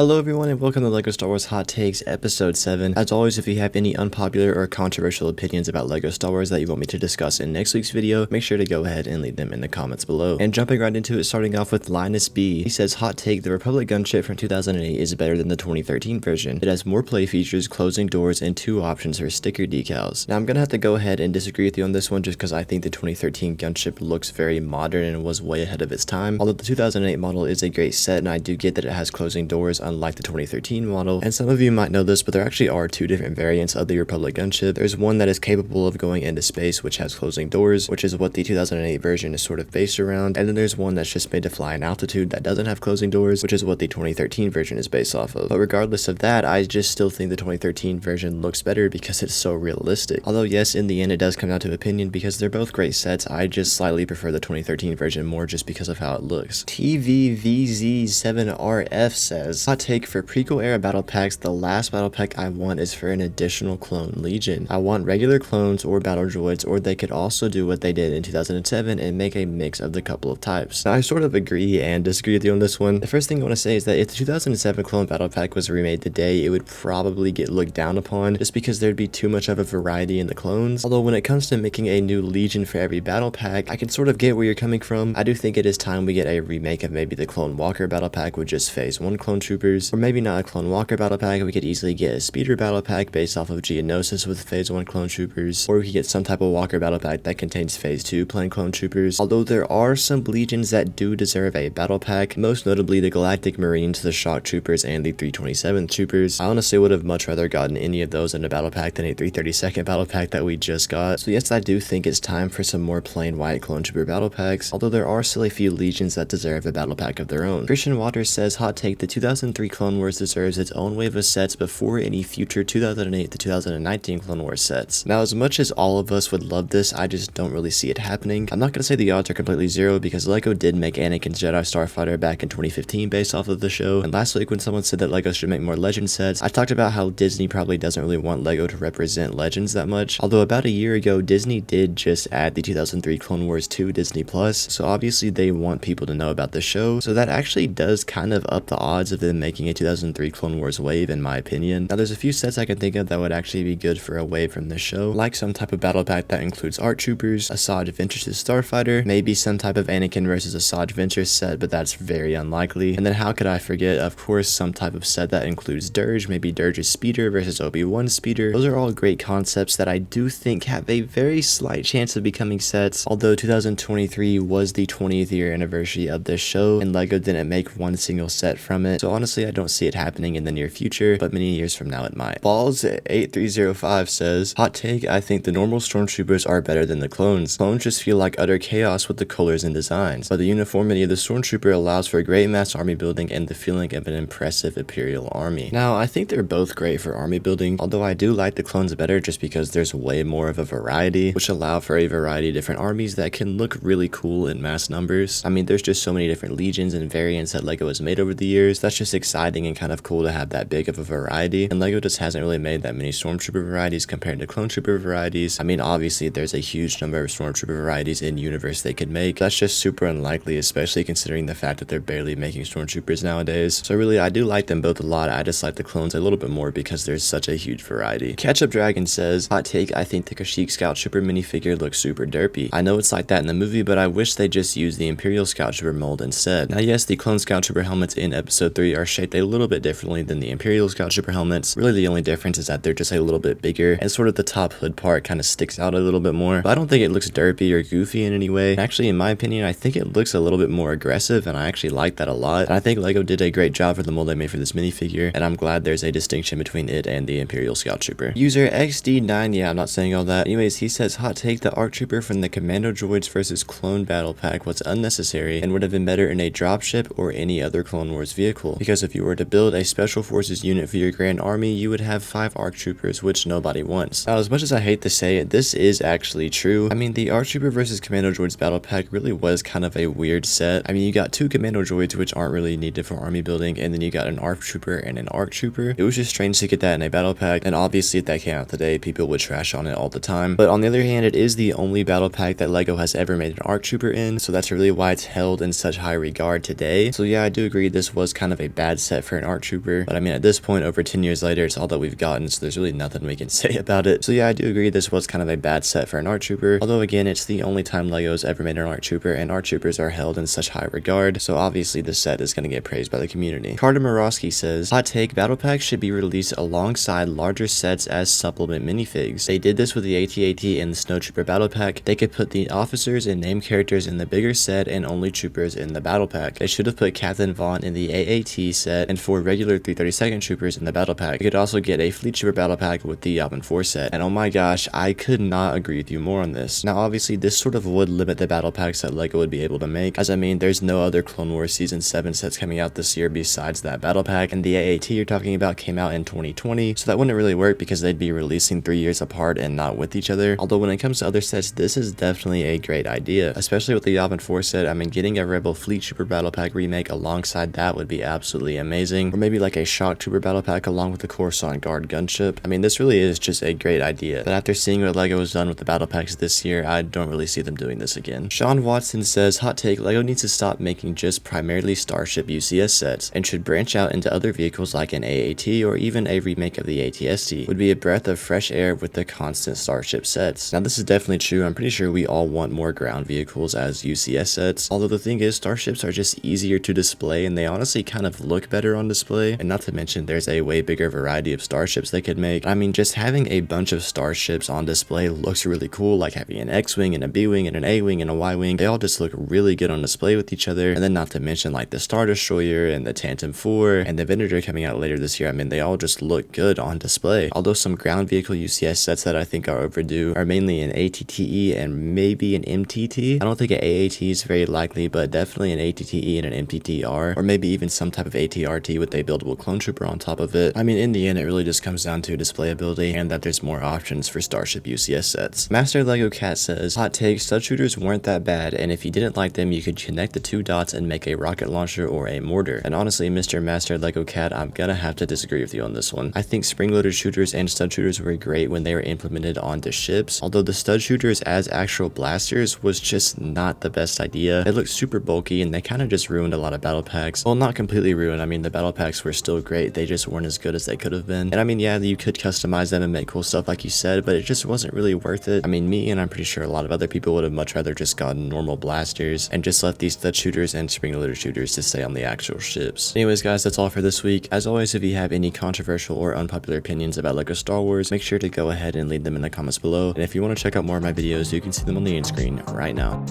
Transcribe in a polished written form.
Hello everyone and welcome to LEGO Star Wars Hot Takes Episode 7. As always, if you have any unpopular or controversial opinions about LEGO Star Wars that you want me to discuss in next week's video, make sure to go ahead and leave them in the comments below. And jumping right into it, starting off with Linus B. He says, hot take, the Republic gunship from 2008 is better than the 2013 version. It has more play features, closing doors, and 2 options for sticker decals. Now I'm gonna have to go ahead and disagree with you on this one just because I think the 2013 gunship looks very modern and was way ahead of its time. Although the 2008 model is a great set and I do get that it has closing doors unlike the 2013 model, and some of you might know this, but there actually are 2 different variants of the Republic gunship. There's one that is capable of going into space, which has closing doors, which is what the 2008 version is sort of based around, and then there's one that's just made to fly in altitude that doesn't have closing doors, which is what the 2013 version is based off of. But regardless of that, I just still think the 2013 version looks better because it's so realistic. Although yes, in the end it does come down to opinion because they're both great sets, I just slightly prefer the 2013 version more just because of how it looks. TVVZ7RF says, hot take, for prequel era battle packs, the last battle pack I want is for an additional clone legion. I want regular clones or battle droids, or they could also do what they did in 2007 and make a mix of the couple of types. Now I sort of agree and disagree with you on this one. The first thing I want to say is that if the 2007 clone battle pack was remade today, it would probably get looked down upon just because there'd be too much of a variety in the clones. Although when it comes to making a new legion for every battle pack, I can sort of get where you're coming from. I do think it is time we get a remake of maybe the Clone Walker battle pack with just phase 1 clone troopers, or maybe not a Clone Walker battle pack. We could easily get a speeder battle pack based off of Geonosis with phase 1 clone troopers, or we could get some type of Walker battle pack that contains phase 2 plain clone troopers. Although there are some legions that do deserve a battle pack, most notably the Galactic Marines, the Shock Troopers, and the 327th Troopers. I honestly would have much rather gotten any of those in a battle pack than a 332nd battle pack that we just got. So yes, I do think it's time for some more plain white clone trooper battle packs, although there are still a few legions that deserve a battle pack of their own. Christian Waters says, hot take, the 2003 Clone Wars deserves its own wave of sets before any future 2008 to 2019 Clone Wars sets. Now, as much as all of us would love this, I just don't really see it happening. I'm not gonna say the odds are completely zero because LEGO did make Anakin's Jedi Starfighter back in 2015 based off of the show, and last week when someone said that LEGO should make more Legend sets, I talked about how Disney probably doesn't really want LEGO to represent Legends that much, although about a year ago Disney did just add the 2003 Clone Wars to Disney Plus, so obviously they want people to know about the show, so that actually does kind of up the odds of them making a 2003 Clone Wars wave in my opinion. Now there's a few sets I can think of that would actually be good for a wave from this show, like some type of battle pack that includes ARC Troopers, Asajj Ventress' Starfighter, maybe some type of Anakin versus Asajj Ventress set, but that's very unlikely. And then how could I forget, of course, some type of set that includes Dirge, maybe Dirge's Speeder versus Obi-Wan's Speeder. Those are all great concepts that I do think have a very slight chance of becoming sets, although 2023 was the 20th year anniversary of this show, and LEGO didn't make one single set from it, so honestly I don't see it happening in the near future, but many years from now it might. Balls8305 says, hot take, I think the normal stormtroopers are better than the clones. Clones just feel like utter chaos with the colors and designs, but the uniformity of the stormtrooper allows for great mass army building and the feeling of an impressive Imperial army. Now, I think they're both great for army building, although I do like the clones better just because there's way more of a variety, which allow for a variety of different armies that can look really cool in mass numbers. I mean, there's just so many different legions and variants that LEGO has made over the years. That's just exciting and kind of cool to have that big of a variety, and LEGO just hasn't really made that many stormtrooper varieties compared to clone trooper varieties. I mean, obviously there's a huge number of stormtrooper varieties in universe they could make. That's just super unlikely, especially considering the fact that they're barely making stormtroopers nowadays. So really, I do like them both a lot. I just like the clones a little bit more because there's such a huge variety. Ketchup Dragon says, hot take, I think the Kashyyyk Scout Trooper minifigure looks super derpy. I know it's like that in the movie, but I wish they just used the Imperial Scout Trooper mold instead. Now yes, the Clone Scout Trooper helmets in episode 3 are shaped a little bit differently than the Imperial Scout Trooper helmets. Really the only difference is that they're just a little bit bigger, and sort of the top hood part kind of sticks out a little bit more, but I don't think it looks derpy or goofy in any way. Actually, in my opinion, I think it looks a little bit more aggressive, and I actually like that a lot, and I think LEGO did a great job for the mold they made for this minifigure, and I'm glad there's a distinction between it and the Imperial Scout Trooper. User XD9, yeah, I'm not saying all that. Anyways, he says, hot take, the ARC Trooper from the Commando Droids versus Clone battle pack was unnecessary and would have been better in a dropship or any other Clone Wars vehicle, because if you were to build a Special Forces unit for your Grand Army, you would have 5 ARC Troopers, which nobody wants. Now, as much as I hate to say it, this is actually true. I mean, the ARC Trooper versus Commando Droids battle pack really was kind of a weird set. I mean, you got 2 Commando Droids, which aren't really needed for army building, and then you got an ARC Trooper and an ARC Trooper. It was just strange to get that in a battle pack, and obviously if that came out today, people would trash on it all the time. But on the other hand, it is the only battle pack that LEGO has ever made an ARC Trooper in, so that's really why it's held in such high regard today. So yeah, I do agree this was kind of a bad bad set for an ARC Trooper, but I mean, at this point, over 10 years later, it's all that we've gotten, so there's really nothing we can say about it. So yeah, I do agree this was kind of a bad set for an ARC Trooper, although again, it's the only time LEGO's ever made an ARC Trooper, and ARC Troopers are held in such high regard, so obviously this set is going to get praised by the community. Carter Morosky says, hot take, battle packs should be released alongside larger sets as supplement minifigs. They did this with the AT-AT and the Snow Trooper battle pack. They could put the officers and name characters in the bigger set and only troopers in the battle pack. They should have put Captain Vaughn in the AAT set and 4 regular 332nd troopers in the battle pack. You could also get a Fleet Trooper battle pack with the Yavin 4 set. And oh my gosh, I could not agree with you more on this. Now obviously this sort of would limit the battle packs that LEGO would be able to make, as I mean there's no other Clone Wars Season 7 sets coming out this year besides that battle pack, and the AAT you're talking about came out in 2020, so that wouldn't really work because they'd be releasing 3 years apart and not with each other. Although when it comes to other sets, this is definitely a great idea, especially with the Yavin 4 set. I mean, getting a Rebel Fleet Trooper battle pack remake alongside that would be absolutely amazing, or maybe like a Shock Trooper battle pack along with the Coruscant Guard gunship. I mean, this really is just a great idea, but after seeing what LEGO has done with the battle packs this year, I don't really see them doing this again. Sean Watson says, hot take, LEGO needs to stop making just primarily Starship UCS sets and should branch out into other vehicles like an AAT or even a remake of the ATST. Would be a breath of fresh air with the constant Starship sets. Now this is definitely true. I'm pretty sure we all want more ground vehicles as UCS sets, although the thing is Starships are just easier to display and they honestly kind of look better on display, and not to mention there's a way bigger variety of Starships they could make. I mean, just having a bunch of Starships on display looks really cool, like having an X-Wing and a B-Wing and an A-Wing and a Y-Wing. They all just look really good on display with each other, and then not to mention like the Star Destroyer and the Tantum 4 and the Venator coming out later this year. I mean, they all just look good on display. Although some ground vehicle UCS sets that I think are overdue are mainly an ATTE and maybe an MTT. I don't think an AAT is very likely, but definitely an ATTE and an MTTR, or maybe even some type of ATRT with a buildable clone trooper on top of it. I mean, in the end, it really just comes down to displayability and that there's more options for Starship UCS sets. Master Lego Cat says, hot take, stud shooters weren't that bad, and if you didn't like them, you could connect the 2 dots and make a rocket launcher or a mortar. And honestly, Mr. Master Lego Cat, I'm gonna have to disagree with you on this one. I think spring-loaded shooters and stud shooters were great when they were implemented onto ships, although the stud shooters as actual blasters was just not the best idea. They looked super bulky and they kind of just ruined a lot of battle packs. Well, not completely ruined. I mean, the battle packs were still great. They just weren't as good as they could have been. And I mean, yeah, you could customize them and make cool stuff like you said, but it just wasn't really worth it. I mean, me and I'm pretty sure a lot of other people would have much rather just gotten normal blasters and just left these stud shooters and spring-loaded shooters to stay on the actual ships. Anyways, guys, that's all for this week. As always, if you have any controversial or unpopular opinions about LEGO Star Wars, make sure to go ahead and leave them in the comments below. And if you want to check out more of my videos, you can see them on the end screen right now.